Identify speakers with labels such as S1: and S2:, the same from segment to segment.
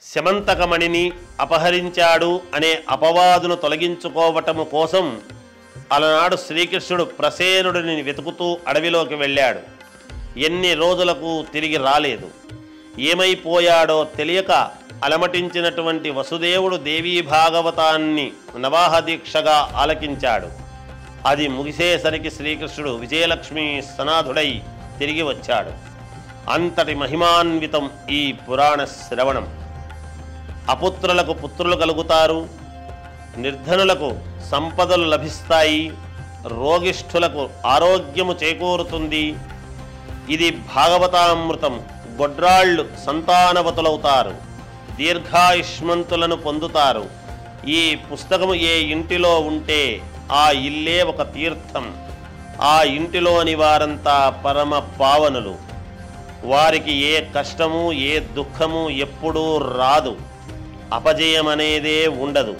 S1: శమంతకమణిని అపహరించాడు అనే అపవాదును తొలగించుకోవటము కోసం అలనాడు శ్రీకృష్ణుడు ప్రసేనుడిని వెతుకుతూ అడవిలోకి వెళ్ళాడు. ఎన్ని రోజులకు తిరిగి రాలేదు. ఏమైపోయాడో తెలియక అలమటించినటువంటి వసుదేవుడు దేవీ భాగవతాన్ని నవాహ దీక్షగా ఆలకించాడు. అది ముగిసేసరికి శ్రీకృష్ణుడు విజయలక్ష్మి సనాథుడై తిరిగి వచ్చాడు. అంతటి మహిమాన్వితం ఈ పురాణ శ్రవణం. అపుత్రులకు పుత్రులు కలుగుతారు, నిర్ధనులకు సంపదలు లభిస్తాయి, రోగిష్ఠులకు ఆరోగ్యము చేకూరుతుంది. ఇది భాగవతామృతం. గొడ్రాళ్ళు సంతానవతులవుతారు, దీర్ఘాయుష్మంతులను పొందుతారు. ఈ పుస్తకము ఏ ఇంటిలో ఉంటే ఆ ఇల్లే ఒక తీర్థం. ఆ ఇంటిలోని వారంతా పరమ పావనులు. వారికి ఏ కష్టము ఏ దుఃఖము ఎప్పుడూ రాదు. అపజయమనేదే ఉండదు.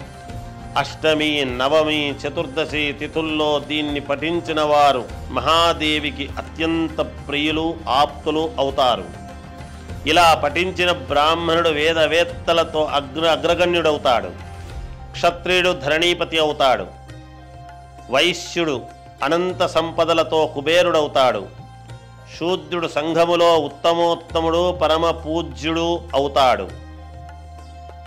S1: అష్టమి, నవమి, చతుర్దశి తిథుల్లో దీన్ని పఠించిన వారు మహాదేవికి అత్యంత ప్రియులు, ఆప్తులు అవుతారు. ఇలా పఠించిన బ్రాహ్మణుడు వేదవేత్తలతో అగ్రగణ్యుడవుతాడు. క్షత్రియుడు ధరణీపతి అవుతాడు. వైశ్యుడు అనంత సంపదలతో కుబేరుడవుతాడు. శూద్రుడు సంఘములో ఉత్తమోత్తముడు, పరమ పూజ్యుడు అవుతాడు.